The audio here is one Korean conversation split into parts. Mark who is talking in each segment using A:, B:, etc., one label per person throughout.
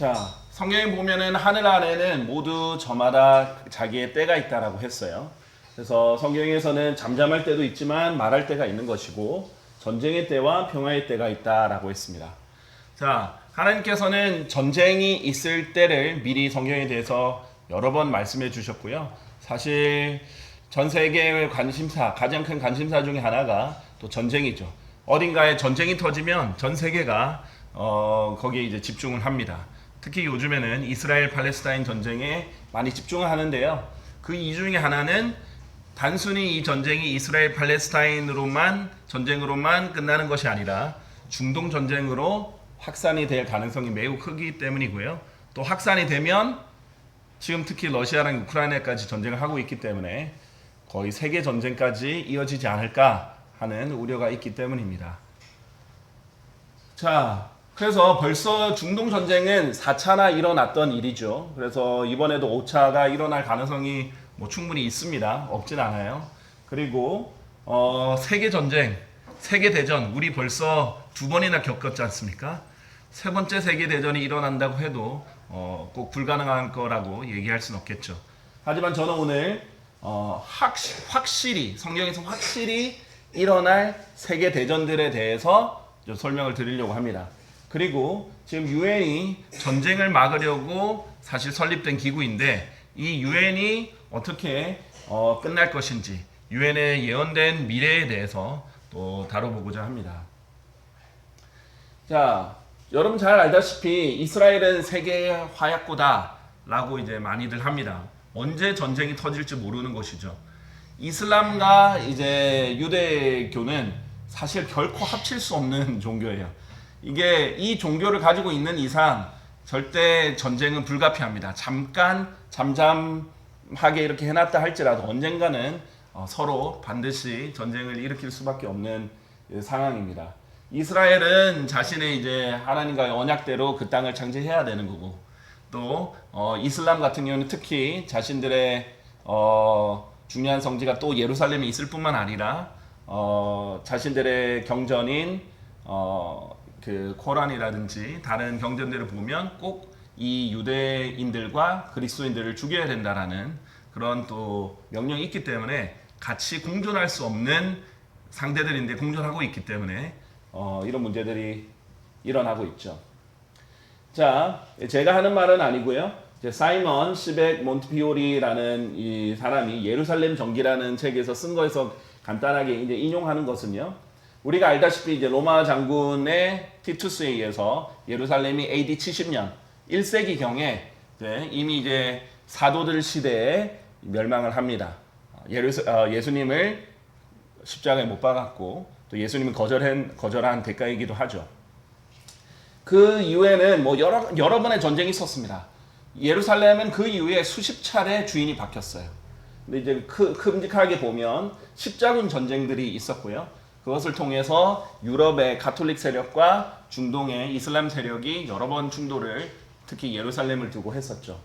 A: 자, 성경에 보면은 하늘 아래는 모두 저마다 자기의 때가 있다라고 했어요. 그래서 성경에서는 잠잠할 때도 있지만 말할 때가 있는 것이고 전쟁의 때와 평화의 때가 있다라고 했습니다. 자, 하나님께서는 전쟁이 있을 때를 미리 성경에 대해서 여러 번 말씀해 주셨고요. 사실 전 세계의 관심사, 가장 큰 관심사 중에 하나가 또 전쟁이죠. 어딘가에 전쟁이 터지면 전 세계가 거기에 이제 집중을 합니다. 특히 요즘에는 이스라엘 팔레스타인 전쟁에 많이 집중을 하는데요. 그 이유 중에 하나는 단순히 이 전쟁이 이스라엘 팔레스타인으로만 전쟁으로만 끝나는 것이 아니라 중동 전쟁으로 확산이 될 가능성이 매우 크기 때문이고요. 또 확산이 되면 지금 특히 러시아랑 우크라이나까지 전쟁을 하고 있기 때문에 거의 세계 전쟁까지 이어지지 않을까 하는 우려가 있기 때문입니다. 자, 그래서 벌써 중동 전쟁은 4차나 일어났던 일이죠. 그래서 이번에도 5차가 일어날 가능성이 충분히 있습니다. 없진 않아요. 그리고 세계 전쟁, 세계 대전 우리 벌써 2번이나 겪었지 않습니까? 세 번째 세계 대전이 일어난다고 해도 꼭 불가능한 거라고 얘기할 수는 없겠죠. 하지만 저는 오늘 확실히 성경에서 확실히 일어날 세계 대전들에 대해서 좀 설명을 드리려고 합니다. 그리고 지금 유엔이 전쟁을 막으려고 사실 설립된 기구인데 이 유엔이 어떻게 끝날 것인지 유엔의 예언된 미래에 대해서 또 다뤄보고자 합니다. 자, 여러분 잘 알다시피 이스라엘은 세계의 화약고다라고 이제 많이들 합니다. 언제 전쟁이 터질지 모르는 것이죠. 이슬람과 이제 유대교는 사실 결코 합칠 수 없는 종교예요. 이게 이 종교를 가지고 있는 이상 절대 전쟁은 불가피합니다. 잠깐 잠잠하게 이렇게 해놨다 할지라도 언젠가는 서로 반드시 전쟁을 일으킬 수밖에 없는 상황입니다. 이스라엘은 자신의 이제 하나님과의 언약대로 그 땅을 창제해야 되는 거고 또 이슬람 같은 경우는 특히 자신들의 중요한 성지가 또 예루살렘에 있을 뿐만 아니라 자신들의 경전인 그 코란이라든지 다른 경전들을 보면 꼭 이 유대인들과 그리스도인들을 죽여야 된다라는 그런 또 명령이 있기 때문에 같이 공존할 수 없는 상대들인데 공존하고 있기 때문에 이런 문제들이 일어나고 있죠. 자, 제가 하는 말은 아니고요. 사이먼 시벡 몬티피오리라는 이 사람이 예루살렘 정기라는 책에서 쓴 거에서 간단하게 이제 인용하는 것은요. 우리가 알다시피 이제 로마 장군의 티투스에 의해서 예루살렘이 AD 70년 1세기 경에 이미 이제 사도들 시대에 멸망을 합니다. 예수님을 십자가에 못 박았고 또 예수님은 거절한 대가이기도 하죠. 그 이후에는 여러 번의 전쟁이 있었습니다. 예루살렘은 그 이후에 수십 차례 주인이 바뀌었어요. 근데 이제 큼직하게 보면 십자군 전쟁들이 있었고요. 그것을 통해서 유럽의 가톨릭 세력과 중동의 이슬람 세력이 여러 번 충돌을 특히 예루살렘을 두고 했었죠.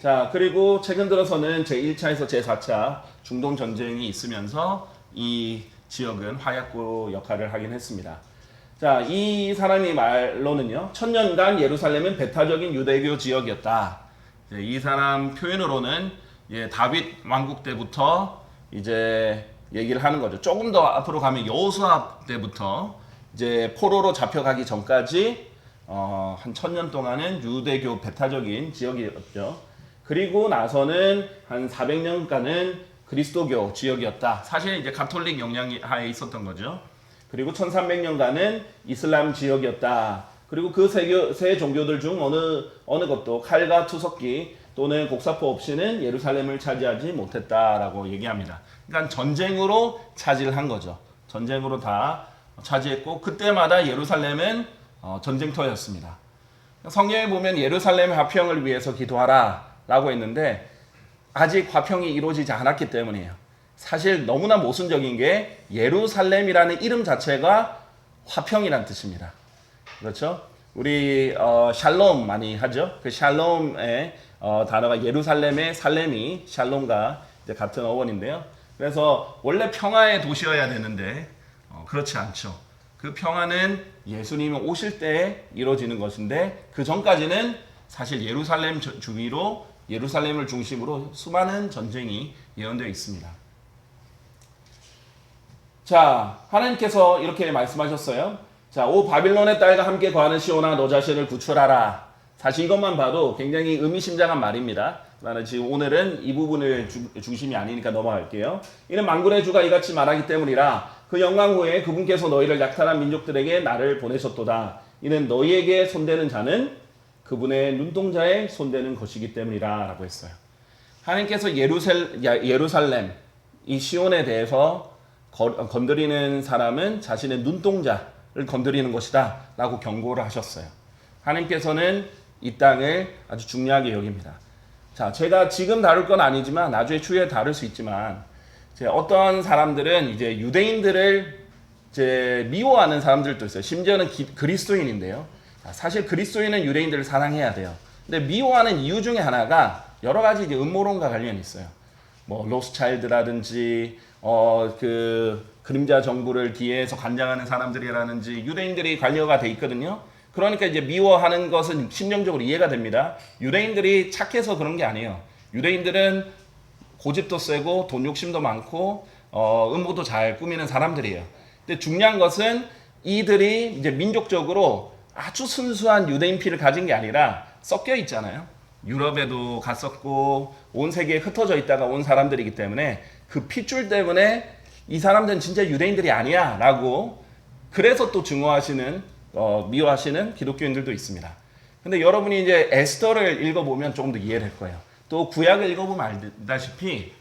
A: 자, 그리고 최근 들어서는 제1차에서 제4차 중동 전쟁이 있으면서 이 지역은 화약고 역할을 하긴 했습니다. 자, 이 사람이 말로는요, 1000년간 예루살렘은 배타적인 유대교 지역이었다. 이 사람 표현으로는 다윗 왕국 때부터 이제 얘기를 하는 거죠. 조금 더 앞으로 가면 여호수아 때부터 이제 포로로 잡혀가기 전까지 한 1000년 동안은 유대교 배타적인 지역이었죠. 그리고 나서는 한 400년간은 그리스도교 지역이었다. 사실 이제 가톨릭 영향 하에 있었던 거죠. 그리고 1300년간은 이슬람 지역이었다. 그리고 그 세 종교들 중 어느 것도 칼과 투석기 또는 곡사포 없이는 예루살렘을 차지하지 못했다라고 얘기합니다. 그러니까 전쟁으로 차지를 한 거죠. 전쟁으로 다 차지했고 그때마다 예루살렘은 전쟁터였습니다. 성경에 보면 예루살렘 화평을 위해서 기도하라 라고 했는데 아직 화평이 이루어지지 않았기 때문이에요. 사실 너무나 모순적인 게 예루살렘이라는 이름 자체가 화평이란 뜻입니다. 그렇죠? 우리 샬롬 많이 하죠. 그 샬롬의 단어가 예루살렘의 살렘이 샬롬과 이제 같은 어원인데요. 그래서 원래 평화의 도시여야 되는데 그렇지 않죠. 그 평화는 예수님이 오실 때 이루어지는 것인데 그 전까지는 사실 예루살렘 주위로 예루살렘을 중심으로 수많은 전쟁이 예언되어 있습니다. 자, 하나님께서 이렇게 말씀하셨어요. 자, 오 바빌론의 딸과 함께 거하는 시온아 너 자신을 구출하라. 사실 이것만 봐도 굉장히 의미심장한 말입니다. 나는 지금 오늘은 이 부분을 중심이 아니니까 넘어갈게요. 이는 만군의 주가 이같이 말하기 때문이라. 그 영광 후에 그분께서 너희를 약탈한 민족들에게 나를 보내셨도다. 이는 너희에게 손대는 자는 그분의 눈동자에 손대는 것이기 때문이라 라고 했어요. 하나님께서 예루살렘 이 시온에 대해서 건드리는 사람은 자신의 눈동자를 건드리는 것이다 라고 경고를 하셨어요. 하나님께서는 이 땅을 아주 중요하게 여깁니다. 자, 제가 지금 다룰 건 아니지만 나중에 추후에 다룰 수 있지만 어떤 사람들은 이제 유대인들을 이제 미워하는 사람들도 있어요. 심지어는 그리스도인인데요. 사실 그리스도인은 유대인들을 사랑해야 돼요. 근데 미워하는 이유 중에 하나가 여러 가지 이제 음모론과 관련이 있어요. 뭐 로스차일드라든지 그 그림자 정부를 뒤에서 관장하는 사람들이라든지 유대인들이 관여가 돼 있거든요. 그러니까 이제 미워하는 것은 심령적으로 이해가 됩니다. 유대인들이 착해서 그런 게 아니에요. 유대인들은 고집도 세고 돈 욕심도 많고 음모도 잘 꾸미는 사람들이에요. 근데 중요한 것은 이들이 이제 민족적으로 아주 순수한 유대인 피를 가진 게 아니라 섞여 있잖아요. 유럽에도 갔었고 온 세계에 흩어져 있다가 온 사람들이기 때문에 그 핏줄 때문에 이 사람들은 진짜 유대인들이 아니야 라고 그래서 또 증오하시는 미워하시는 기독교인들도 있습니다. 근데 여러분이 이제 에스더를 읽어보면 조금 더 이해될 거예요. 또 구약을 읽어보면 알다시피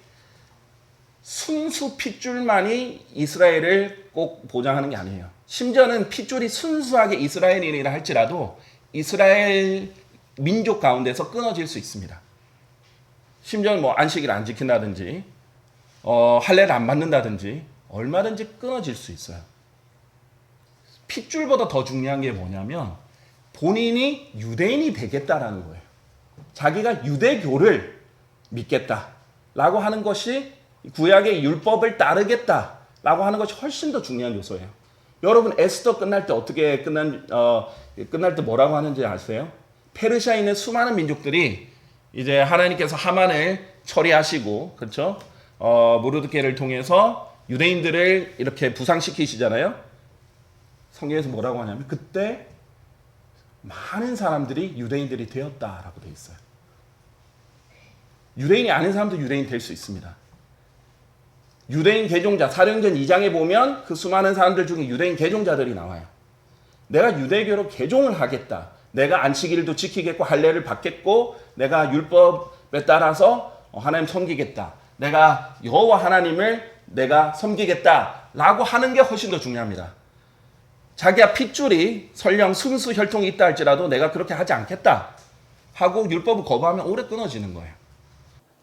A: 순수 핏줄만이 이스라엘을 꼭 보장하는 게 아니에요. 심지어는 핏줄이 순수하게 이스라엘인이라 할지라도 이스라엘 민족 가운데서 끊어질 수 있습니다. 심지어는 뭐 안식일 안 지킨다든지 할례를 안 받는다든지 얼마든지 끊어질 수 있어요. 핏줄보다 더 중요한 게 뭐냐면 본인이 유대인이 되겠다라는 거예요. 자기가 유대교를 믿겠다라고 하는 것이 구약의 율법을 따르겠다라고 하는 것이 훨씬 더 중요한 요소예요. 여러분 에스더 끝날 때 어떻게 끝날 때 뭐라고 하는지 아세요? 페르시아에 있는 수많은 민족들이 이제 하나님께서 하만을 처리하시고 그렇죠? 모르드게를 통해서 유대인들을 이렇게 부상시키시잖아요. 성경에서 뭐라고 하냐면 그때 많은 사람들이 유대인들이 되었다라고 되어 있어요. 유대인이 아닌 사람도 유대인 될 수 있습니다. 유대인 개종자 사도행전 2장에 보면 그 수많은 사람들 중에 유대인 개종자들이 나와요. 내가 유대교로 개종을 하겠다. 내가 안식일도 지키겠고 할례를 받겠고 내가 율법에 따라서 하나님 섬기겠다. 내가 여호와 하나님을 내가 섬기겠다라고 하는 게 훨씬 더 중요합니다. 자기가 핏줄이 설령 순수 혈통이 있다 할지라도 내가 그렇게 하지 않겠다 하고 율법을 거부하면 오래 끊어지는 거예요.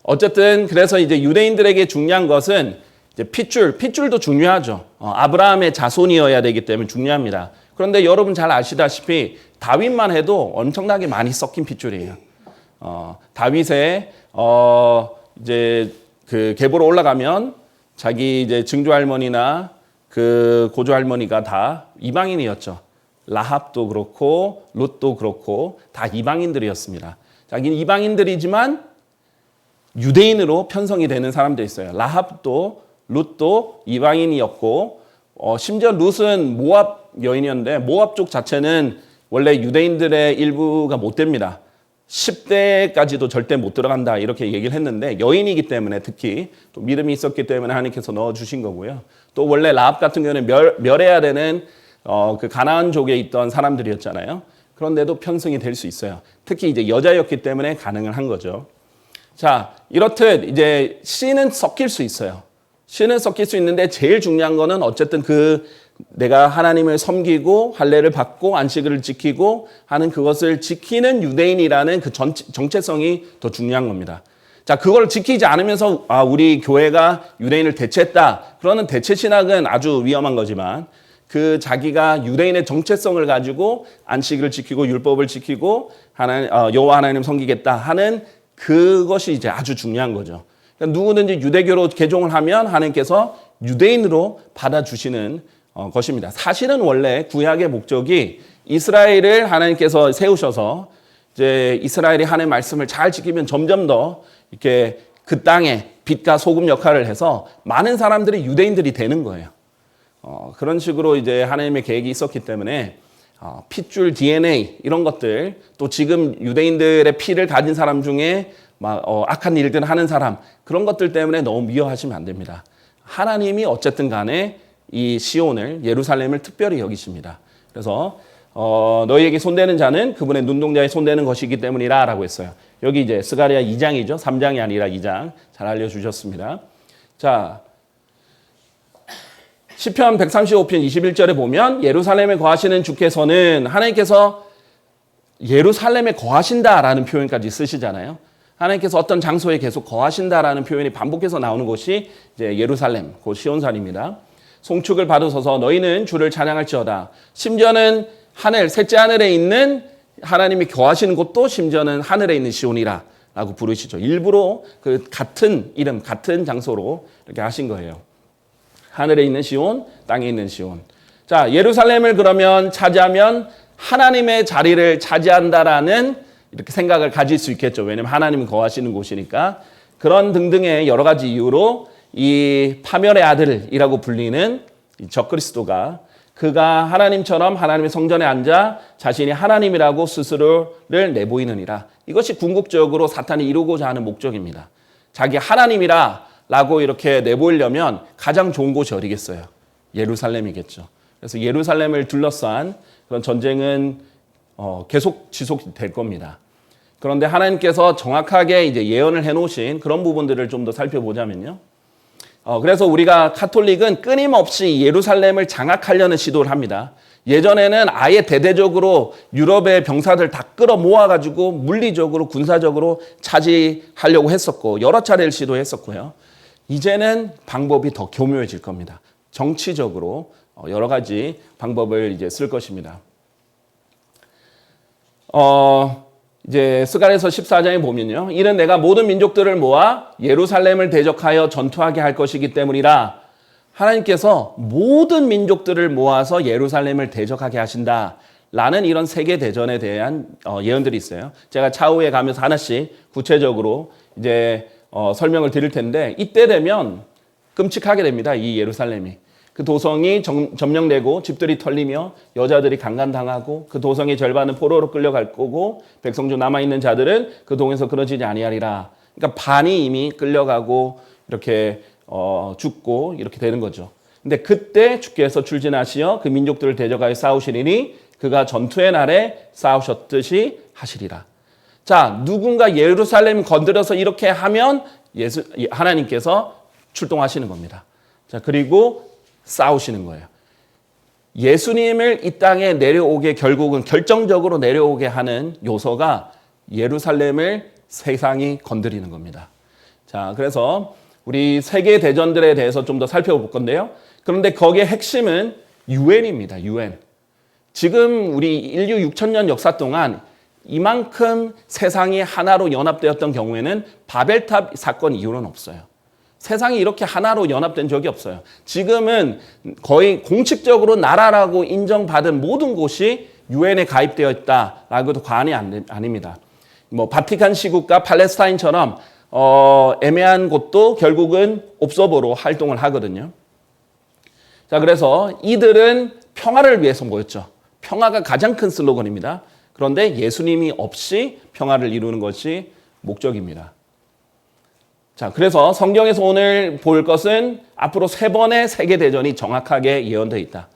A: 어쨌든 그래서 이제 유대인들에게 중요한 것은 이제 핏줄도 중요하죠. 아브라함의 자손이어야 되기 때문에 중요합니다. 그런데 여러분 잘 아시다시피 다윗만 해도 엄청나게 많이 섞인 핏줄이에요. 다윗의 이제 그 계보로 올라가면 자기 이제 증조 할머니나 그 고조 할머니가 다 이방인이었죠. 라합도 그렇고 롯도 그렇고 다 이방인들이었습니다. 자기는 이방인들이지만 유대인으로 편성이 되는 사람들이 있어요. 라합도 룻도 이방인이었고 심지어 룻은 모압 여인이었는데 모압 쪽 자체는 원래 유대인들의 일부가 못 됩니다. 10대까지도 절대 못 들어간다 이렇게 얘기를 했는데 여인이기 때문에 특히 또 믿음이 있었기 때문에 하나님께서 넣어주신 거고요. 또 원래 라합 같은 경우는 멸해야 되는 그 가나안족에 있던 사람들이었잖아요. 그런데도 편성이 될 수 있어요. 특히 이제 여자였기 때문에 가능을 한 거죠. 자, 이렇듯 이제 씨는 섞일 수 있어요. 씨는 섞일 수 있는데 제일 중요한 거는 어쨌든 내가 하나님을 섬기고 할례를 받고 안식일을 지키고 하는 그것을 지키는 유대인이라는 그 정체성이 더 중요한 겁니다. 자, 그걸 지키지 않으면서 우리 교회가 유대인을 대체했다. 그러는 대체 신학은 아주 위험한 거지만 그 자기가 유대인의 정체성을 가지고 안식일을 지키고 율법을 지키고 여호와 하나님 섬기겠다 하는 그것이 이제 아주 중요한 거죠. 그러니까 누구든지 유대교로 개종을 하면 하나님께서 유대인으로 받아주시는 것입니다. 사실은 원래 구약의 목적이 이스라엘을 하나님께서 세우셔서 이제 이스라엘이 하나님의 말씀을 잘 지키면 점점 더 이렇게 그 땅에 빛과 소금 역할을 해서 많은 사람들이 유대인들이 되는 거예요. 그런 식으로 이제 하나님의 계획이 있었기 때문에 핏줄 DNA 이런 것들, 또 지금 유대인들의 피를 가진 사람 중에 막 악한 일들 하는 사람, 그런 것들 때문에 너무 미워하시면 안 됩니다. 하나님이 어쨌든 간에 이 시온을, 예루살렘을 특별히 여기십니다. 그래서 너희에게 손대는 자는 그분의 눈동자에 손대는 것이기 때문이라 라고 했어요. 여기 이제 스가랴 2장이죠. 3장이 아니라 2장. 잘 알려주셨습니다. 자, 시편 135편 21절에 보면 예루살렘에 거하시는 주께서는, 하나님께서 예루살렘에 거하신다라는 표현까지 쓰시잖아요. 하나님께서 어떤 장소에 계속 거하신다라는 표현이 반복해서 나오는 곳이 이제 예루살렘, 곧 시온산입니다. 송축을 받으소서 너희는 주를 찬양할지어다. 심지어는 하늘, 셋째 하늘에 있는 하나님이 거하시는 곳도 심지어는 하늘에 있는 시온이라 라고 부르시죠. 일부러 그 같은 이름, 같은 장소로 이렇게 하신 거예요. 하늘에 있는 시온, 땅에 있는 시온. 자, 예루살렘을 그러면 차지하면 하나님의 자리를 차지한다라는 이렇게 생각을 가질 수 있겠죠. 왜냐하면 하나님이 거하시는 곳이니까. 그런 등등의 여러 가지 이유로 이 파멸의 아들이라고 불리는 이 적그리스도가, 그가 하나님처럼 하나님의 성전에 앉아 자신이 하나님이라고 스스로를 내보이느니라. 이것이 궁극적으로 사탄이 이루고자 하는 목적입니다. 자기 하나님이라 라고 이렇게 내보이려면 가장 좋은 곳이 어디겠어요? 예루살렘이겠죠. 그래서 예루살렘을 둘러싼 그런 전쟁은 계속 지속될 겁니다. 그런데 하나님께서 정확하게 이제 예언을 해놓으신 그런 부분들을 좀 더 살펴보자면요. 그래서 우리가 카톨릭은 끊임없이 예루살렘을 장악하려는 시도를 합니다. 예전에는 아예 대대적으로 유럽의 병사들 다 끌어 모아가지고 물리적으로, 군사적으로 차지하려고 했었고, 여러 차례를 시도했었고요. 이제는 방법이 더 교묘해질 겁니다. 정치적으로 여러 가지 방법을 이제 쓸 것입니다. 이제 스가랴서 14장에 보면요. 이는 내가 모든 민족들을 모아 예루살렘을 대적하여 전투하게 할 것이기 때문이라. 하나님께서 모든 민족들을 모아서 예루살렘을 대적하게 하신다. 라는 이런 세계 대전에 대한 예언들이 있어요. 제가 차후에 가면서 하나씩 구체적으로 이제 설명을 드릴 텐데, 이때 되면 끔찍하게 됩니다. 이 예루살렘이. 그 도성이 점령되고 집들이 털리며 여자들이 강간당하고 그 도성의 절반은 포로로 끌려갈 거고 백성 중 남아있는 자들은 그 동에서 끊어지지 아니하리라. 그러니까 반이 이미 끌려가고 이렇게 죽고 이렇게 되는 거죠. 근데 그때 주께서 출진하시어 그 민족들을 대적하여 싸우시리니 그가 전투의 날에 싸우셨듯이 하시리라. 자, 누군가 예루살렘 건드려서 이렇게 하면 하나님께서 출동하시는 겁니다. 자, 그리고 싸우시는 거예요. 예수님을 이 땅에 내려오게, 결국은 결정적으로 내려오게 하는 요소가 예루살렘을 세상이 건드리는 겁니다. 자, 그래서 우리 세계 대전들에 대해서 좀 더 살펴볼 건데요. 그런데 거기에 핵심은 유엔입니다. 유엔. 지금 우리 인류 6,000년 역사 동안 이만큼 세상이 하나로 연합되었던 경우에는 바벨탑 사건 이후로는 없어요. 세상이 이렇게 하나로 연합된 적이 없어요. 지금은 거의 공식적으로 나라라고 인정받은 모든 곳이 유엔에 가입되어 있다라고도 과언이 아닙니다. 뭐 바티칸 시국과 팔레스타인처럼 애매한 곳도 결국은 옵서버로 활동을 하거든요. 자, 그래서 이들은 평화를 위해서 모였죠. 평화가 가장 큰 슬로건입니다. 그런데 예수님이 없이 평화를 이루는 것이 목적입니다. 자, 그래서 성경에서 오늘 볼 것은 앞으로 3번의 세계대전이 정확하게 예언되어 있다.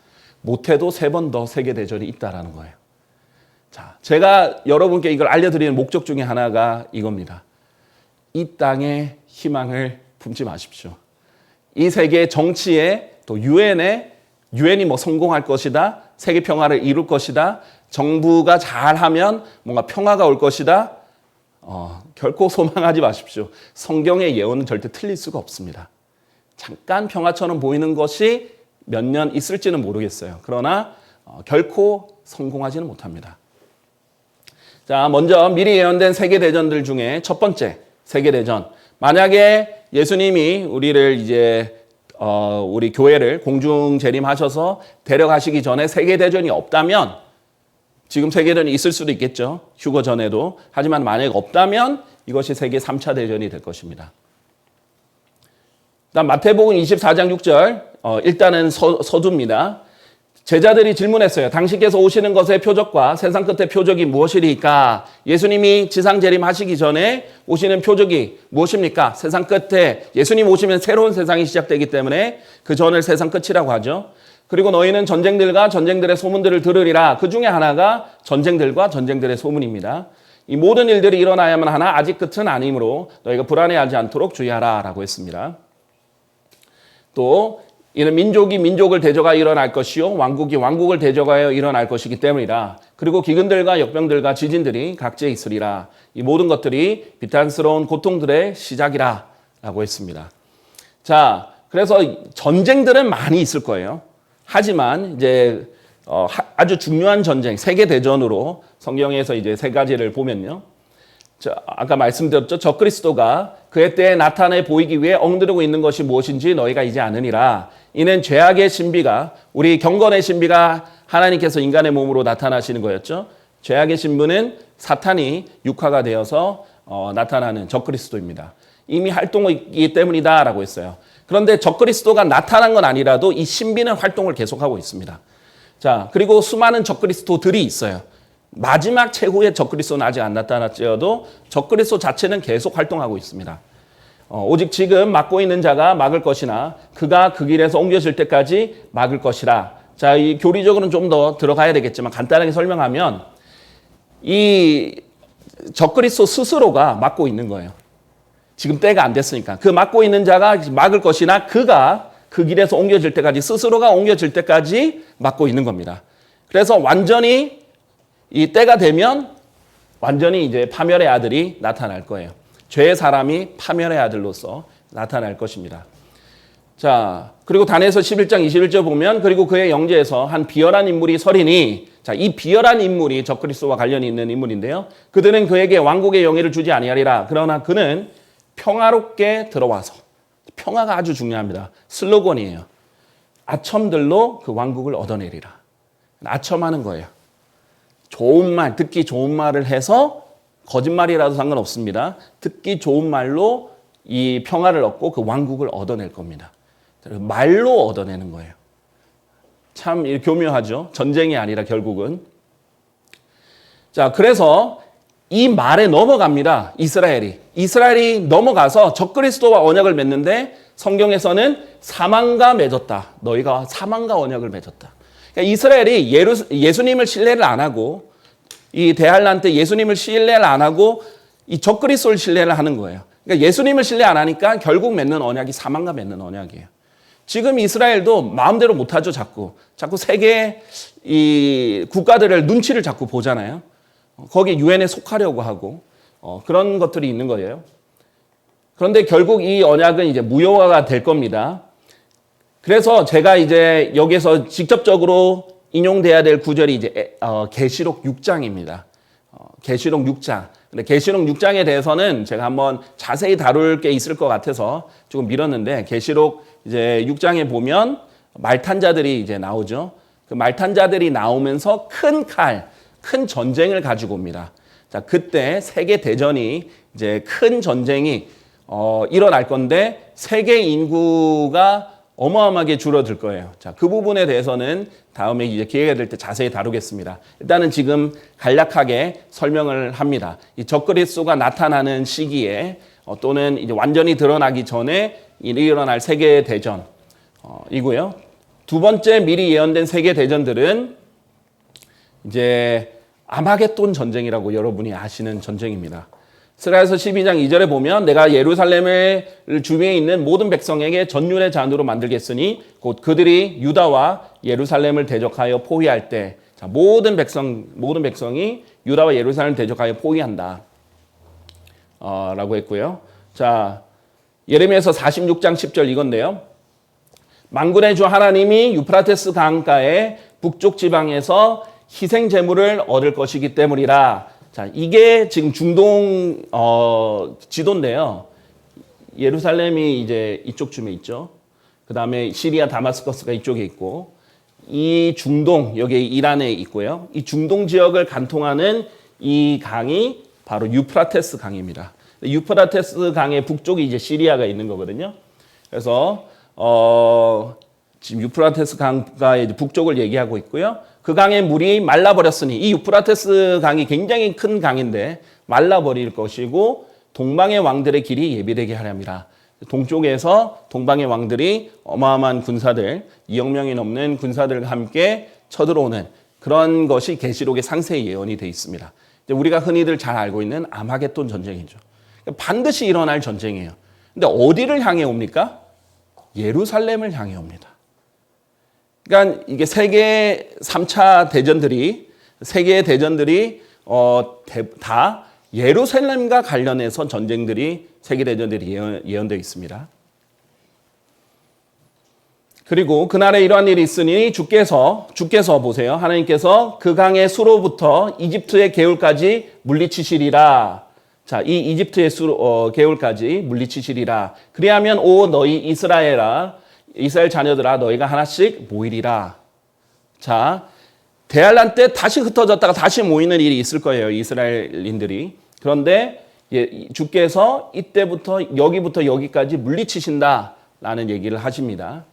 A: 못해도 3번 더 세계대전이 있다라는 거예요. 자, 제가 여러분께 이걸 알려드리는 목적 중에 하나가 이겁니다. 이 땅에 희망을 품지 마십시오. 이 세계 정치에 또 유엔이 뭐 성공할 것이다. 세계 평화를 이룰 것이다. 정부가 잘하면 뭔가 평화가 올 것이다. 결코 소망하지 마십시오. 성경의 예언은 절대 틀릴 수가 없습니다. 잠깐 평화처럼 보이는 것이 몇 년 있을지는 모르겠어요. 그러나 결코 성공하지는 못합니다. 자, 먼저 미리 예언된 세계대전들 중에 첫 번째 세계대전. 만약에 예수님이 우리를 이제 우리 교회를 공중재림하셔서 데려가시기 전에 세계대전이 없다면 지금 세계대전이 있을 수도 있겠죠. 휴거 전에도. 하지만 만약 없다면 이것이 세계 3차 대전이 될 것입니다. 다음 마태복음 24장 6절 일단은 서두입니다. 제자들이 질문했어요. 당신께서 오시는 것의 표적과 세상 끝의 표적이 무엇이리까? 예수님이 지상 재림하시기 전에 오시는 표적이 무엇입니까? 세상 끝에 예수님 오시면 새로운 세상이 시작되기 때문에 그 전을 세상 끝이라고 하죠. 그리고 너희는 전쟁들과 전쟁들의 소문들을 들으리라. 그 중에 하나가 전쟁들과 전쟁들의 소문입니다. 이 모든 일들이 일어나야만 하나 아직 끝은 아니므로 너희가 불안해하지 않도록 주의하라 라고 했습니다. 또 이는 민족이 민족을 대적하여 일어날 것이요 왕국이 왕국을 대적하여 일어날 것이기 때문이라. 그리고 기근들과 역병들과 지진들이 각지에 있으리라. 이 모든 것들이 비탄스러운 고통들의 시작이라 라고 했습니다. 자, 그래서 전쟁들은 많이 있을 거예요. 하지만 이제 아주 중요한 전쟁, 세계 대전으로 성경에서 이제 세 가지를 보면요. 아까 말씀드렸죠. 적그리스도가 그의 때에 나타내 보이기 위해 엉드르고 있는 것이 무엇인지 너희가 이제 아느니라. 이는 죄악의 신비가 우리 경건의 신비가 하나님께서 인간의 몸으로 나타나시는 거였죠. 죄악의 신부는 사탄이 육화가 되어서 나타나는 적그리스도입니다. 이미 활동이기 때문이다라고 했어요. 그런데 적그리스도가 나타난 건 아니라도 이 신비는 활동을 계속하고 있습니다. 자, 그리고 수많은 적그리스도들이 있어요. 마지막 최후의 적그리스도는 아직 안 나타났지어도 적그리스도 자체는 계속 활동하고 있습니다. 오직 지금 막고 있는 자가 막을 것이나 그가 그 길에서 옮겨질 때까지 막을 것이라. 자, 이 교리적으로는 좀 더 들어가야 되겠지만 간단하게 설명하면 이 적그리스도 스스로가 막고 있는 거예요. 지금 때가 안 됐으니까. 그 막고 있는 자가 막을 것이나 그가 그 길에서 옮겨질 때까지 스스로가 옮겨질 때까지 막고 있는 겁니다. 그래서 완전히 이 때가 되면 완전히 이제 파멸의 아들이 나타날 거예요. 죄의 사람이 파멸의 아들로서 나타날 것입니다. 자, 그리고 다니엘서 11장 21절 보면 그리고 그의 영제에서 한 비열한 인물이 서리니, 자, 이 비열한 인물이 적그리스도와 관련이 있는 인물인데요. 그들은 그에게 왕국의 영예를 주지 아니하리라. 그러나 그는 평화롭게 들어와서, 평화가 아주 중요합니다. 슬로건이에요. 아첨들로 그 왕국을 얻어내리라. 아첨하는 거예요. 좋은 말, 듣기 좋은 말을 해서 거짓말이라도 상관없습니다. 듣기 좋은 말로 이 평화를 얻고 그 왕국을 얻어낼 겁니다. 말로 얻어내는 거예요. 참 교묘하죠. 전쟁이 아니라 결국은. 자, 그래서 이 말에 넘어갑니다. 이스라엘이 넘어가서 적그리스도와 언약을 맺는데 성경에서는 사망과 맺었다. 너희가 사망과 언약을 맺었다. 그러니까 이스라엘이 예수님을 신뢰를 안 하고 이 대환란 때 예수님을 신뢰를 안 하고 이 적그리스도를 신뢰를 하는 거예요. 그러니까 예수님을 신뢰 안 하니까 결국 맺는 언약이 사망과 맺는 언약이에요. 지금 이스라엘도 마음대로 못하죠. 자꾸 세계 이 국가들을 눈치를 자꾸 보잖아요. 거기 유엔에 속하려고 하고 그런 것들이 있는 거예요. 그런데 결국 이 언약은 이제 무효화가 될 겁니다. 그래서 제가 이제 여기서 직접적으로 인용돼야 될 구절이 이제 계시록 6장입니다. 계시록 6장. 근데 계시록 6장에 대해서는 제가 한번 자세히 다룰 게 있을 것 같아서 조금 미뤘는데 계시록 이제 6장에 보면 말탄자들이 이제 나오죠. 그 말탄자들이 나오면서 큰 칼, 큰 전쟁을 가지고 옵니다. 자, 그때 세계 대전이 이제 큰 전쟁이 일어날 건데 세계 인구가 어마어마하게 줄어들 거예요. 자, 그 부분에 대해서는 다음에 이제 기회가 될 때 자세히 다루겠습니다. 일단은 지금 간략하게 설명을 합니다. 이 적그리스도가 나타나는 시기에 또는 이제 완전히 드러나기 전에 일어날 세계 대전 이고요. 두 번째 미리 예언된 세계 대전들은 이제 아마겟돈 전쟁이라고 여러분이 아시는 전쟁입니다. 스가랴서 12장 2절에 보면 내가 예루살렘을 주위에 있는 모든 백성에게 전율의 잔으로 만들겠으니 곧 그들이 유다와 예루살렘을 대적하여 포위할 때, 자, 모든 백성이 유다와 예루살렘을 대적하여 포위한다 라고 했고요. 자, 예레미야서 46장 10절 이건데요. 만군의 주 하나님이 유프라테스 강가의 북쪽 지방에서 희생 제물을 얻을 것이기 때문이라. 자, 이게 지금 중동 지도인데요. 예루살렘이 이제 이쪽쯤에 있죠. 그 다음에 시리아 다마스커스가 이쪽에 있고, 이 중동, 여기 이란에 있고요. 이 중동 지역을 관통하는 이 강이 바로 유프라테스 강입니다. 유프라테스 강의 북쪽이 이제 시리아가 있는 거거든요. 그래서 지금 유프라테스 강가의 이제 북쪽을 얘기하고 있고요. 그 강의 물이 말라버렸으니 이 유프라테스 강이 굉장히 큰 강인데 말라버릴 것이고 동방의 왕들의 길이 예비되게 하렵니다. 동쪽에서 동방의 왕들이 어마어마한 군사들, 2억 명이 넘는 군사들과 함께 쳐들어오는 그런 것이 계시록의 상세 예언이 되어 있습니다. 우리가 흔히들 잘 알고 있는 아마겟돈 전쟁이죠. 반드시 일어날 전쟁이에요. 근데 어디를 향해 옵니까? 예루살렘을 향해 옵니다. 그러니까 이게 세계 3차 대전들이 세계의 대전들이 다 예루살렘과 관련해서 전쟁들이 세계 대전들이 예언되어 있습니다. 그리고 그날에 이러한 일이 있으니 주께서 보세요. 하나님께서 그 강의 수로부터 이집트의 개울까지 물리치시리라. 자, 이 이집트의 개울까지 물리치시리라. 그리하면 오 너희 이스라엘 자녀들아 너희가 하나씩 모이리라. 자, 대환란 때 다시 흩어졌다가 다시 모이는 일이 있을 거예요. 이스라엘인들이. 그런데 주께서 이때부터 여기부터 여기까지 물리치신다라는 얘기를 하십니다.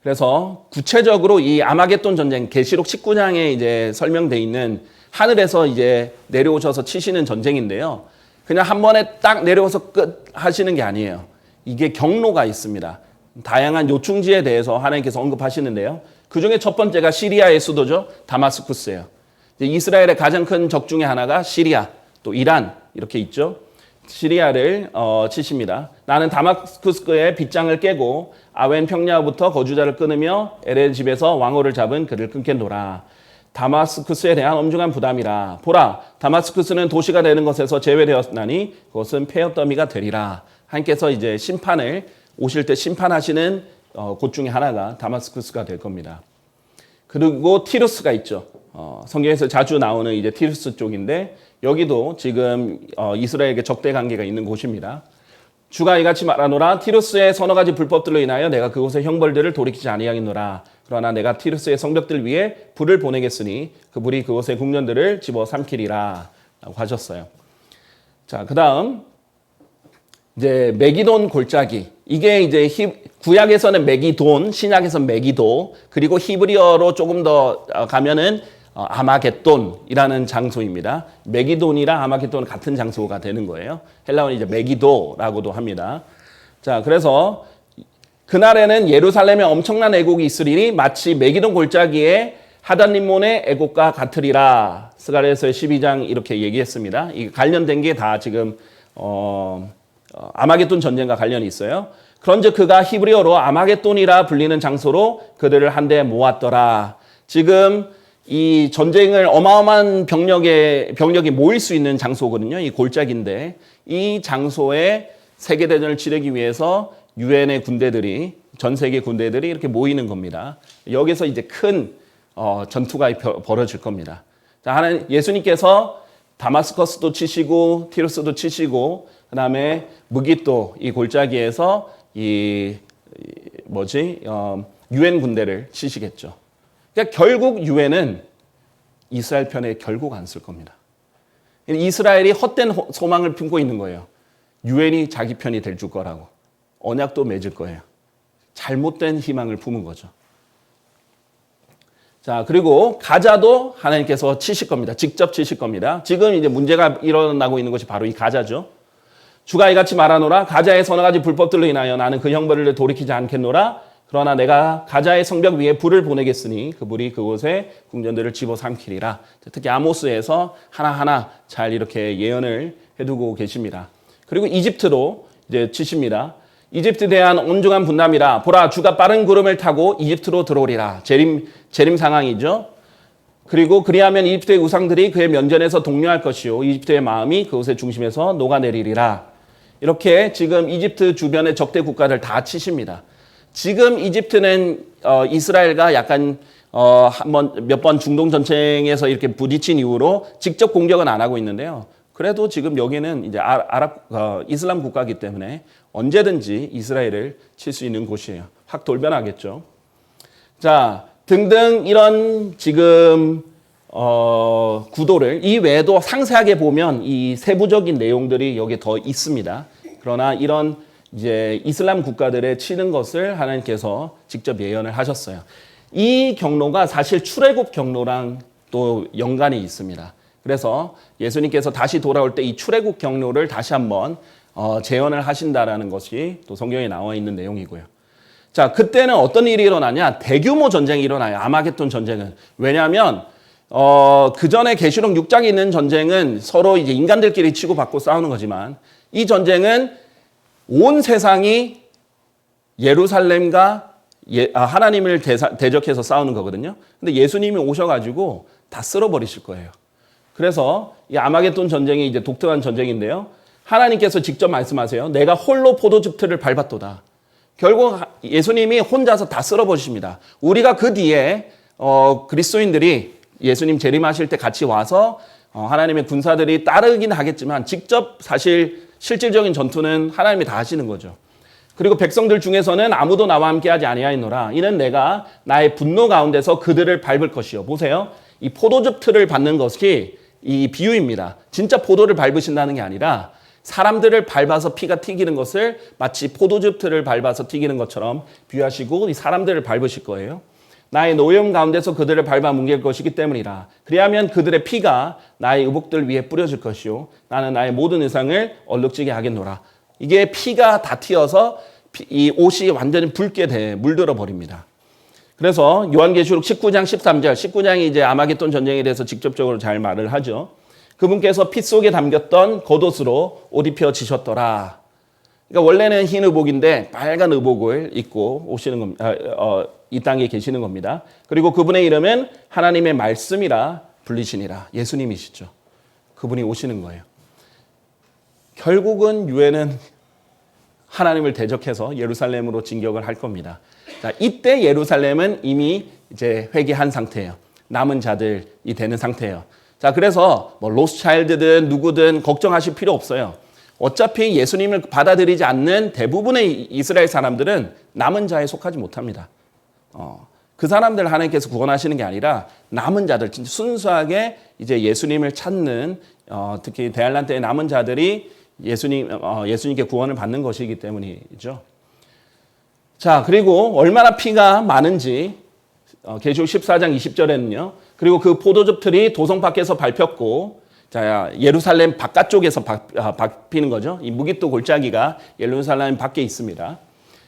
A: 그래서 구체적으로 이 아마겟돈 전쟁 계시록 19장에 이제 설명되어 있는 하늘에서 이제 내려오셔서 치시는 전쟁인데요. 그냥 한 번에 딱 내려와서 끝 하시는 게 아니에요. 이게 경로가 있습니다. 다양한 요충지에 대해서 하나님께서 언급하시는데요. 그 중에 첫 번째가 시리아의 수도죠. 다마스쿠스예요. 이스라엘의 가장 큰 적 중에 하나가 시리아, 또 이란 이렇게 있죠. 시리아를 치십니다. 나는 다마스쿠스의 빗장을 깨고 아웬 평야부터 거주자를 끊으며 엘의 집에서 왕호를 잡은 그를 끊겠노라. 다마스쿠스에 대한 엄중한 부담이라. 보라, 다마스쿠스는 도시가 되는 것에서 제외되었나니 그것은 폐허더미가 되리라. 하나님께서 이제 심판을 오실 때 심판하시는 곳 중에 하나가 다마스쿠스가 될 겁니다. 그리고 티루스가 있죠. 성경에서 자주 나오는 이제 티루스 쪽인데 여기도 지금 이스라엘에게 적대 관계가 있는 곳입니다. 주가 이같이 말하노라. 티루스의 서너 가지 불법들로 인하여 내가 그곳의 형벌들을 돌이키지 아니하겠노라. 그러나 내가 티루스의 성벽들 위에 불을 보내겠으니 그 불이 그곳의 궁전들을 집어삼키리라 라고 하셨어요. 자, 그 다음 이제 메기돈 골짜기. 이게 이제 구약에서는 메기돈, 신약에서는 메기도, 그리고 히브리어로 조금 더 가면은 아마겟돈이라는 장소입니다. 메기돈이랑 아마겟돈 같은 장소가 되는 거예요. 헬라어는 이제 메기도라고도 합니다. 자, 그래서 그날에는 예루살렘에 엄청난 애곡이 있으리니 마치 메기돈 골짜기에 하단림몬의 애곡과 같으리라. 스가랴서 12장 이렇게 얘기했습니다. 이 관련된 게 다 지금 아마겟돈 전쟁과 관련이 있어요. 그런즉 그가 히브리어로 아마겟돈이라 불리는 장소로 그들을 한데 모았더라. 지금 이 전쟁을 어마어마한 병력이 모일 수 있는 장소거든요. 이 골짜기인데 이 장소에 세계대전을 치르기 위해서 유엔의 군대들이, 전 세계 군대들이 이렇게 모이는 겁니다. 여기서 이제 큰 전투가 벌어질 겁니다. 자, 하나님, 예수님께서 다마스커스도 치시고 티루스도 치시고 그 다음에 무기또 이 골짜기에서 유엔 군대를 치시겠죠. 그러니까 결국 유엔은 이스라엘 편에 결국 안 쓸 겁니다. 이스라엘이 헛된 소망을 품고 있는 거예요. 유엔이 자기 편이 될 줄 거라고. 언약도 맺을 거예요. 잘못된 희망을 품은 거죠. 자, 그리고 가자도 하나님께서 치실 겁니다. 직접 치실 겁니다. 지금 이제 문제가 일어나고 있는 것이 바로 이 가자죠. 주가 이같이 말하노라. 가자의 서너 가지 불법들로 인하여 나는 그 형벌을 돌이키지 않겠노라. 그러나 내가 가자의 성벽 위에 불을 보내겠으니 그 불이 그곳에 궁전들을 집어삼키리라. 특히 아모스에서 하나하나 잘 이렇게 예언을 해두고 계십니다. 그리고 이집트로 이제 치십니다. 이집트에 대한 온중한 분담이라. 보라, 주가 빠른 구름을 타고 이집트로 들어오리라. 재림 상황이죠. 그리고 그리하면 이집트의 우상들이 그의 면전에서 동요할 것이요 이집트의 마음이 그곳의 중심에서 녹아내리리라. 이렇게 지금 이집트 주변의 적대 국가를 다 치십니다. 지금 이집트는 이스라엘과 약간 몇 번 중동 전쟁에서 이렇게 부딪힌 이후로 직접 공격은 안 하고 있는데요. 그래도 지금 여기는 이제 이슬람 국가이기 때문에 언제든지 이스라엘을 칠 수 있는 곳이에요. 확 돌변하겠죠. 자, 등등 이런 지금 구도를 이 외에도 상세하게 보면 이 세부적인 내용들이 여기 더 있습니다. 그러나 이런 이제 이슬람 국가들에 치는 것을 하나님께서 직접 예언을 하셨어요. 이 경로가 사실 출애굽 경로랑 또 연관이 있습니다. 그래서 예수님께서 다시 돌아올 때 이 출애굽 경로를 다시 한번 재현을 하신다라는 것이 또 성경에 나와 있는 내용이고요. 자, 그때는 어떤 일이 일어나냐? 대규모 전쟁이 일어나요. 아마겟돈 전쟁은. 왜냐하면 그 전에 계시록 6장에 있는 전쟁은 서로 이제 인간들끼리 치고받고 싸우는 거지만 이 전쟁은 온 세상이 예루살렘과 하나님을 대적해서 싸우는 거거든요. 근데 예수님이 오셔가지고 다 쓸어버리실 거예요. 그래서 이 아마겟돈 전쟁이 이제 독특한 전쟁인데요. 하나님께서 직접 말씀하세요. 내가 홀로 포도즙 틀을 밟았도다. 결국 예수님이 혼자서 다 쓸어버리십니다. 우리가 그 뒤에 그리스도인들이 예수님 재림하실 때 같이 와서 하나님의 군사들이 따르긴 하겠지만 직접 사실 실질적인 전투는 하나님이 다 하시는 거죠. 그리고 백성들 중에서는 아무도 나와 함께 하지 아니하였노라. 이는 내가 나의 분노 가운데서 그들을 밟을 것이요. 보세요. 이 포도즙 틀을 밟는 것이 이 비유입니다. 진짜 포도를 밟으신다는 게 아니라 사람들을 밟아서 피가 튀기는 것을 마치 포도즙 틀을 밟아서 튀기는 것처럼 비유하시고 이 사람들을 밟으실 거예요. 나의 노여움 가운데서 그들을 밟아 뭉갤 것이기 때문이라. 그리하면 그들의 피가 나의 의복들 위에 뿌려질 것이요 나는 나의 모든 의상을 얼룩지게 하겠노라. 이게 피가 다 튀어서 이 옷이 완전히 붉게 물들어 버립니다. 그래서 요한계시록 19장 13절, 19장이 이제 아마겟돈 전쟁에 대해서 직접적으로 잘 말을 하죠. 그분께서 피 속에 담겼던 겉옷으로 옷 입혀지셨더라. 그러니까 원래는 흰 의복인데 빨간 의복을 입고 오시는 겁니다. 이 땅에 계시는 겁니다. 그리고 그분의 이름은 하나님의 말씀이라 불리시니라. 예수님이시죠. 그분이 오시는 거예요. 결국은 유해는 하나님을 대적해서 예루살렘으로 진격을 할 겁니다. 자, 이때 예루살렘은 이미 이제 회개한 상태예요. 남은 자들이 되는 상태예요. 자, 그래서 뭐 로스차일드든 누구든 걱정하실 필요 없어요. 어차피 예수님을 받아들이지 않는 대부분의 이스라엘 사람들은 남은 자에 속하지 못합니다. 그 사람들 하나님께서 구원하시는 게 아니라 남은 자들, 진짜 순수하게 이제 예수님을 찾는 특히 대환란 때의 남은 자들이 예수님께 구원을 받는 것이기 때문이죠. 자, 그리고 얼마나 피가 많은지 계시록 14장 20절에는요. 그리고 그 포도즙 틀이 도성 밖에서 밟혔고, 자, 예루살렘 바깥쪽에서 밟히는 거죠. 이 무기토 골짜기가 예루살렘 밖에 있습니다.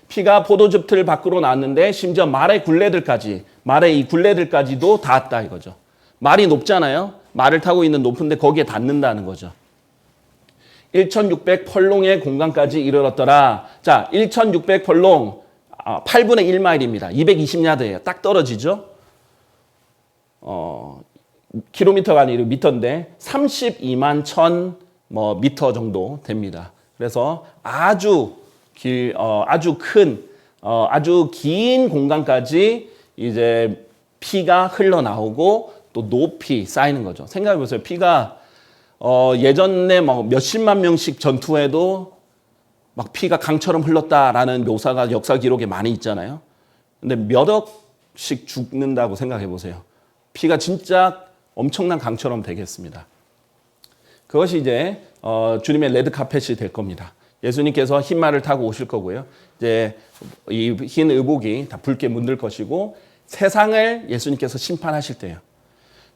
A: 피가 포도즙 틀 밖으로 나왔는데 심지어 말의 이 굴레들까지도 닿았다 이거죠. 말이 높잖아요. 말을 타고 있는 높은데 거기에 닿는다는 거죠. 1600 펄롱의 공간까지 이르렀더라. 자, 1600 펄롱 8분의 1마일입니다. 220야드예요. 딱 떨어지죠. 킬로미터가 아니라 미터인데 32만 1000 미터 정도 됩니다. 그래서 아주 긴 공간까지 이제 피가 흘러나오고 또 높이 쌓이는 거죠. 생각해 보세요. 피가 예전에 몇십만 명씩 전투에도 막 피가 강처럼 흘렀다라는 묘사가 역사 기록에 많이 있잖아요. 근데 몇 억씩 죽는다고 생각해 보세요. 피가 진짜 엄청난 강처럼 되겠습니다. 그것이 이제 주님의 레드 카펫이 될 겁니다. 예수님께서 흰 말을 타고 오실 거고요. 이제 이 흰 의복이 다 붉게 물들 것이고 세상을 예수님께서 심판하실 때예요.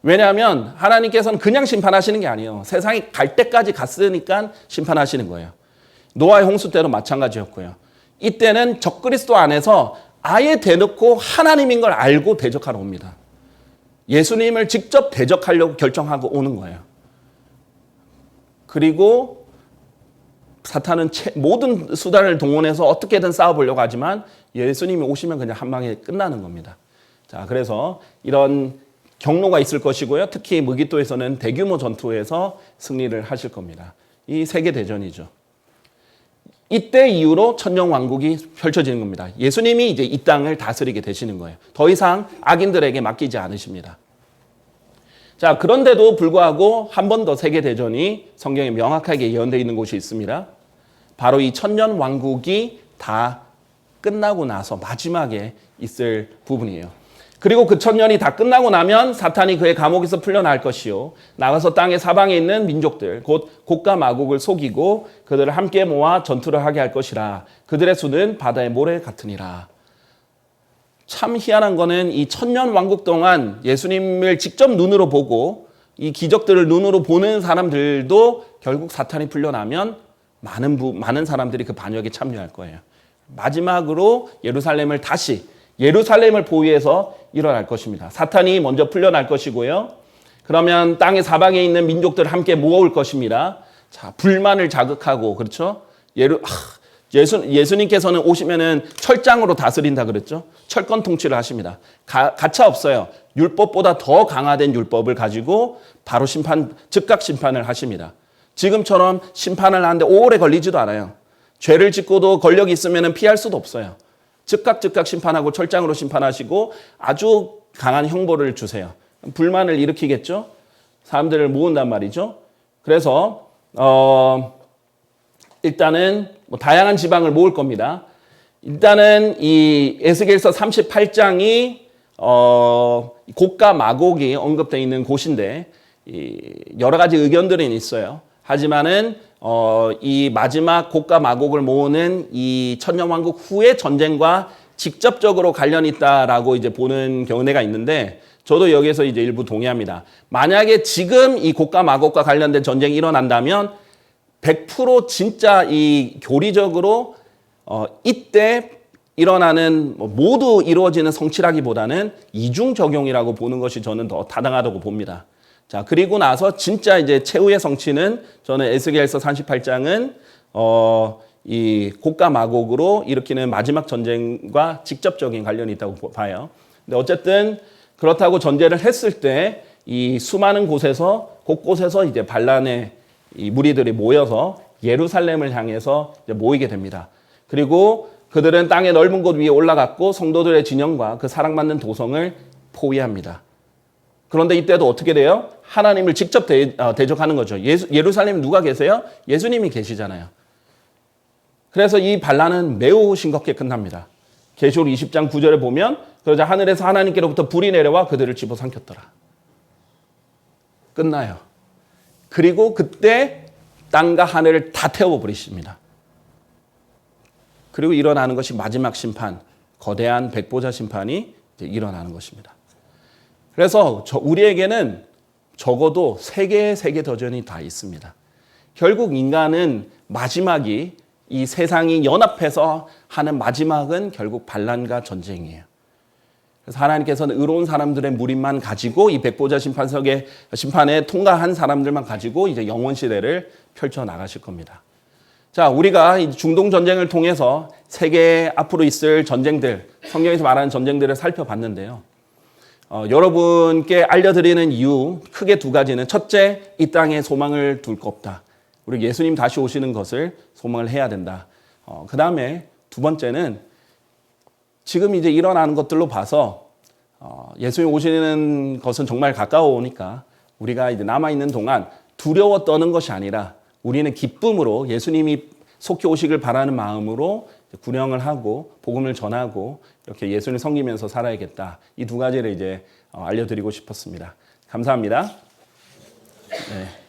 A: 왜냐하면 하나님께서는 그냥 심판하시는 게 아니에요. 세상이 갈 때까지 갔으니까 심판하시는 거예요. 노아의 홍수 때도 마찬가지였고요. 이때는 적그리스도 안에서 아예 대놓고 하나님인 걸 알고 대적하러 옵니다. 예수님을 직접 대적하려고 결정하고 오는 거예요. 그리고 사탄은 모든 수단을 동원해서 어떻게든 싸워보려고 하지만 예수님이 오시면 그냥 한 방에 끝나는 겁니다. 자, 그래서 이런 경로가 있을 것이고요. 특히 무기토에서는 대규모 전투에서 승리를 하실 겁니다. 이 세계대전이죠. 이때 이후로 천년왕국이 펼쳐지는 겁니다. 예수님이 이제 이 땅을 다스리게 되시는 거예요. 더 이상 악인들에게 맡기지 않으십니다. 자, 그런데도 불구하고 한 번 더 세계대전이 성경에 명확하게 예언되어 있는 곳이 있습니다. 바로 이 천년왕국이 다 끝나고 나서 마지막에 있을 부분이에요. 그리고 그 천년이 다 끝나고 나면 사탄이 그의 감옥에서 풀려날 것이요 나가서 땅의 사방에 있는 민족들 곧 곡과 마곡을 속이고 그들을 함께 모아 전투를 하게 할 것이라. 그들의 수는 바다의 모래 같으니라. 참 희한한 거는 이 천년 왕국 동안 예수님을 직접 눈으로 보고 이 기적들을 눈으로 보는 사람들도 결국 사탄이 풀려나면 많은 사람들이 그 반역에 참여할 거예요. 마지막으로 예루살렘을 보위해서 일어날 것입니다. 사탄이 먼저 풀려날 것이고요. 그러면 땅의 사방에 있는 민족들을 함께 모을 것입니다. 자, 불만을 자극하고, 그렇죠? 예수님께서는 오시면은 철장으로 다스린다 그랬죠? 철권 통치를 하십니다. 가차 없어요. 율법보다 더 강화된 율법을 가지고 바로 즉각 심판을 하십니다. 지금처럼 심판을 하는데 오래 걸리지도 않아요. 죄를 짓고도 권력이 있으면 피할 수도 없어요. 즉각 심판하고 철장으로 심판하시고 아주 강한 형벌을 주세요. 불만을 일으키겠죠? 사람들을 모은단 말이죠. 그래서 일단은 다양한 지방을 모을 겁니다. 일단은 이 에스겔서 38장이 곡과 마곡이 언급되어 있는 곳인데 여러 가지 의견들은 있어요. 하지만은 이 마지막 곡과 마곡을 모으는 이 천년왕국 후의 전쟁과 직접적으로 관련이 있다라고 이제 보는 견해가 있는데 저도 여기에서 이제 일부 동의합니다. 만약에 지금 이 곡과 마곡과 관련된 전쟁이 일어난다면 100% 진짜 이 교리적으로 이때 일어나는 모두 이루어지는 성취라기보다는 이중 적용이라고 보는 것이 저는 더 타당하다고 봅니다. 자, 그리고 나서 진짜 이제 최후의 성취는 저는 에스겔서 38장은 이 곡과 마곡으로 일으키는 마지막 전쟁과 직접적인 관련이 있다고 봐요. 근데 어쨌든 그렇다고 전제를 했을 때 이 수많은 곳에서 곳곳에서 이제 반란의 이 무리들이 모여서 예루살렘을 향해서 이제 모이게 됩니다. 그리고 그들은 땅의 넓은 곳 위에 올라갔고 성도들의 진영과 그 사랑받는 도성을 포위합니다. 그런데 이때도 어떻게 돼요? 하나님을 직접 대적하는 거죠. 예루살렘에 누가 계세요? 예수님이 계시잖아요. 그래서 이 반란은 매우 싱겁게 끝납니다. 계시록 20장 9절에 보면 그러자 하늘에서 하나님께로부터 불이 내려와 그들을 집어삼켰더라. 끝나요. 그리고 그때 땅과 하늘을 다 태워버리십니다. 그리고 일어나는 것이 마지막 심판, 거대한 백보자 심판이 이제 일어나는 것입니다. 그래서 우리에게는 적어도 세 개의 세계도전이 다 있습니다. 결국 인간은 마지막이 이 세상이 연합해서 하는 마지막은 결국 반란과 전쟁이에요. 그래서 하나님께서는 의로운 사람들의 무리만 가지고 이 백보자 심판에 통과한 사람들만 가지고 이제 영원 시대를 펼쳐 나가실 겁니다. 자, 우리가 이 중동 전쟁을 통해서 세계 앞으로 있을 전쟁들, 성경에서 말하는 전쟁들을 살펴봤는데요. 여러분께 알려드리는 이유 크게 두 가지는 첫째, 이 땅에 소망을 둘 거 없다. 우리 예수님 다시 오시는 것을 소망을 해야 된다. 그 다음에 두 번째는 지금 이제 일어나는 것들로 봐서 예수님 오시는 것은 정말 가까워 오니까 우리가 이제 남아있는 동안 두려워 떠는 것이 아니라 우리는 기쁨으로 예수님이 속히 오시길 바라는 마음으로 구령을 하고 복음을 전하고 이렇게 예수님을 섬기면서 살아야겠다. 이 두 가지를 이제 알려드리고 싶었습니다. 감사합니다. 네.